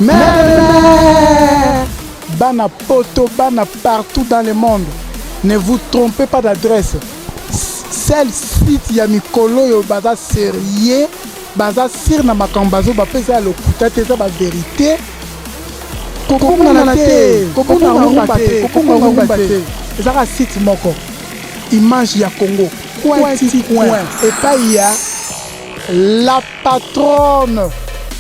Mais Bana poto, Bana partout dans le monde. Ne vous trompez pas d'adresse. Celle site ya mikolo yo baza sérieux, baza sir na makambazo ba pesa le kutate za ba vérité. Kokonga na te, kokonga rumba te. Ezaka site moko. Image ya Congo. Point. Et pas il y a la patronne.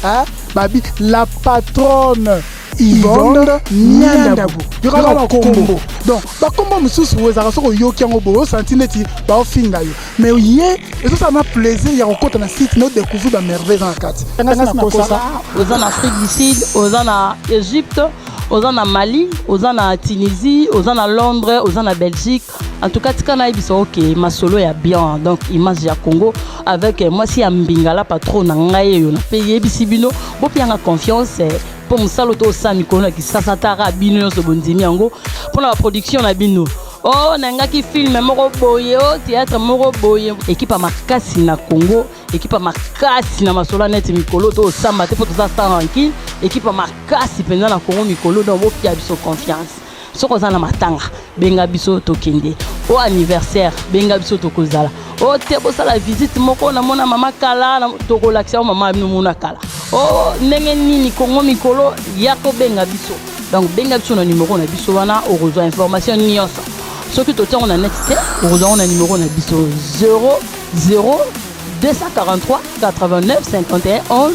Hein? Babi, la patronne. Yvonne Niandabu. Il y aura un combo. Donc, le combo, monsieur, vous avez un yo qui a un beau sentiment, bah, au fin d'ailleurs. Mais hier, et ça m'a plaisir, il y a un côté dans le site, nous découvrons la merveille dans la carte. Aux en Afrique du Sud, aux en Égypte, aux en Mali, aux en Tunisie, aux en Londres, aux en Belgique. En tout cas, ok, ma solo est bien. Donc, image du Congo avec moi, si Mbingala, patron, nangaye, on a payé Bissibino, bon, puis en confiance. Pour mon saloto sami kono ki sasatara bino so bondimi yango pour la production na bino oh nanga ki film moko boye oh théâtre moko boye équipe à makasi na Congo équipe à makasi na masola net mikolo to samba te pour tout ça tranquille équipe à makasi pendant na Congo mikolo donc bo pia biso confiance soko za na matanga benga biso to kende au anniversaire benga biso to kozala oh te bo sala visite moko na mona mama kala na to ko l'action mama no mona kala oh ndenge nini Congo mikolo yako benga biso donc benga biso na numéro na biso wana au rejoindre information nyonso soki to tongo na net te au rejoindre na numéro na biso 00 243 89 51 11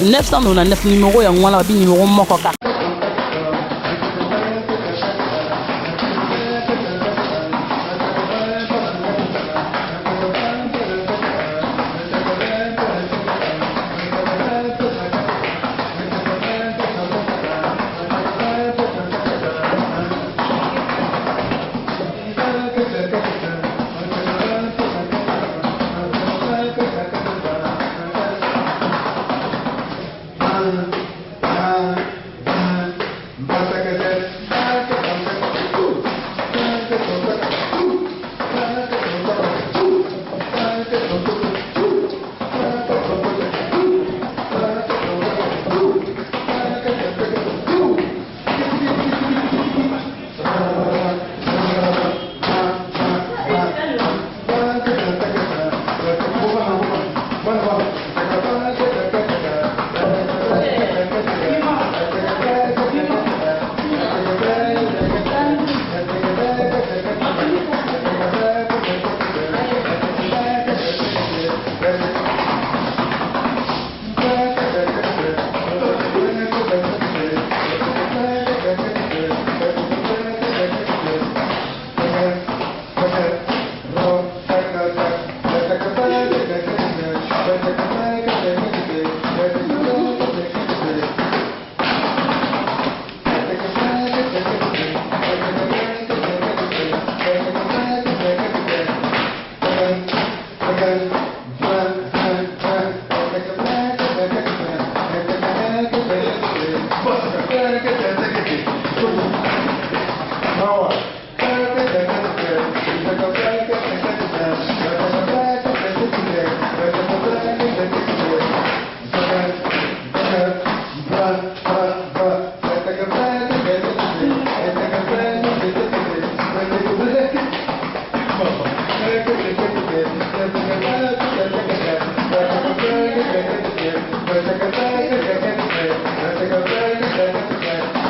999 numéro ya ngwana bi numéro moko ka Let's go.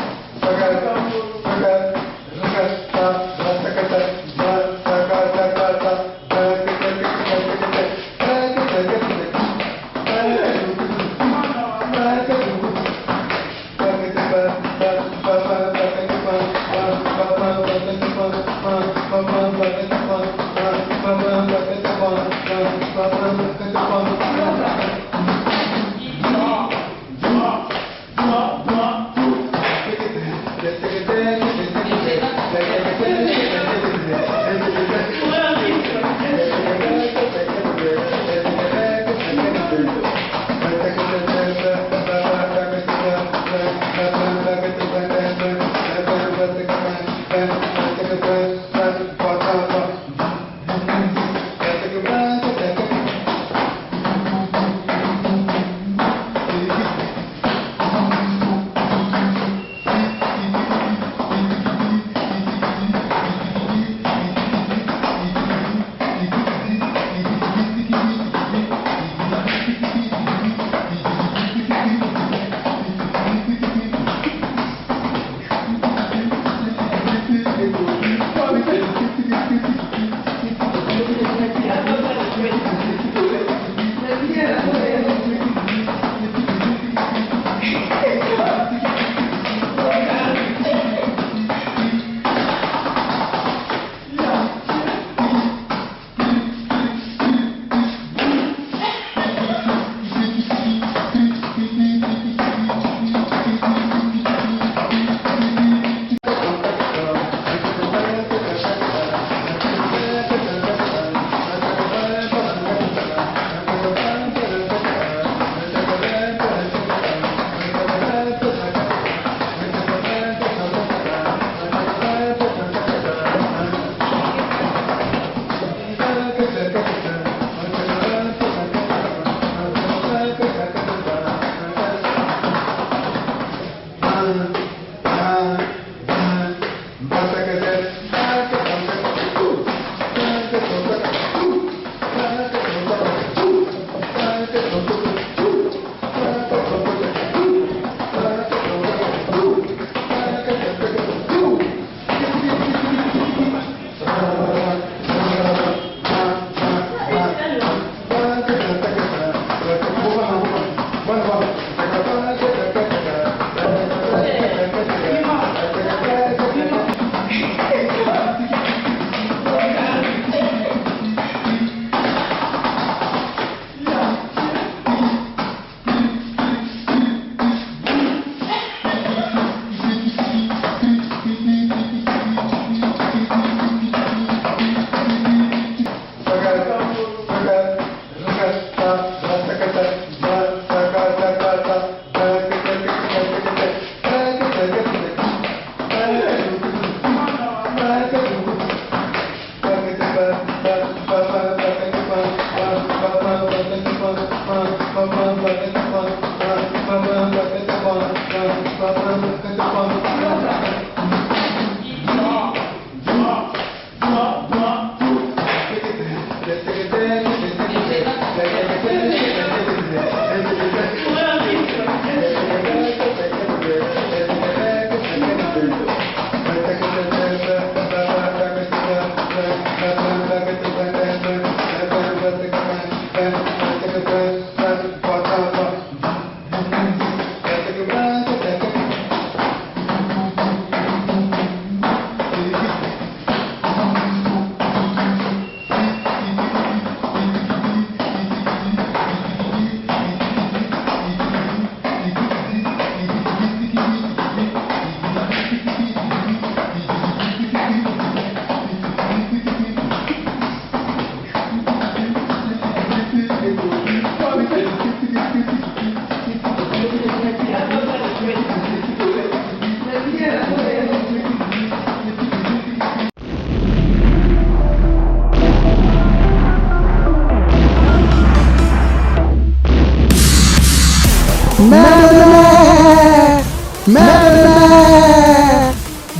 Mais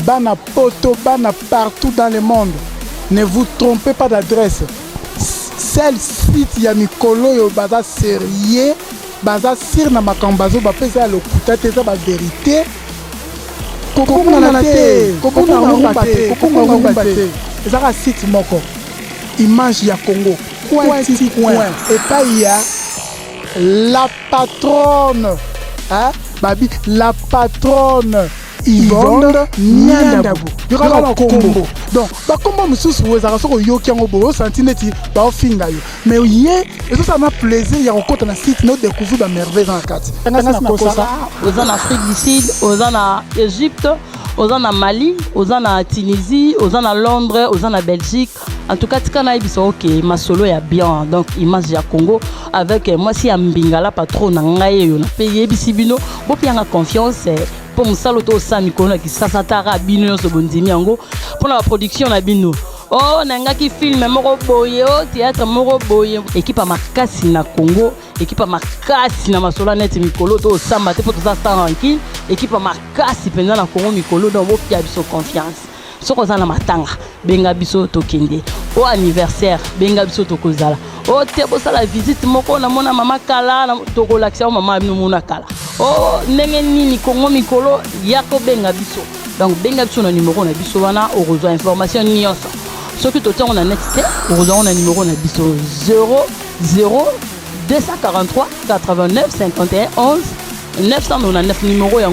bana poto, bana partout dans le monde, ne vous trompez pas d'adresse. Celle site ya mikolo yo baza sérieux, baza sir na makambazo ba pesa le kutate za ba vérité. Kokonga na te, kokonga rumba te. Ezaka site moko. Image ya Congo. Point. Et pas il y a la patronne. Hein? Babi, la patronne. Yvonne Nyandabu. Il y aura un combo. Donc, comme monsieur, vous avez un yo qui a un santineti, bah, finga yo. Mais oui, et ça m'a plaisir. Il y a encore un site, nous découvrir la merveille dans la carte. Aux en Afrique du Sud, aux en Égypte, aux en Mali, aux en Tunisie, aux en Londres, aux en Belgique. En tout cas, ok, ma solo est bien. Donc, image ya Congo avec moi si Mbingala patron nangaye yo na pays bisibino. Bo pianga confiance. Pour mon saloto sami kono ki sasatara bino so bondimi yango pour la production na bino oh nanga ki film moko boye oh théâtre moko boye équipe à makasi na Congo équipe à makasi na masola net mikolo to samba te pour tout ça tranquille équipe à makasi pendant na Congo mikolo donc bo pia biso confiance soko za na matanga benga biso to kende au anniversaire benga biso to kozala oh te bo sala visite moko na mona mama kala na to ko l'action mama no mona kala oh ndenge nini Congo mikolo yako benga biso donc benga biso na numéro na biso wana o rezo information nyonso soki to tongo na net te o rezo na numéro na biso 00 243 89 51 11 999 numéro ya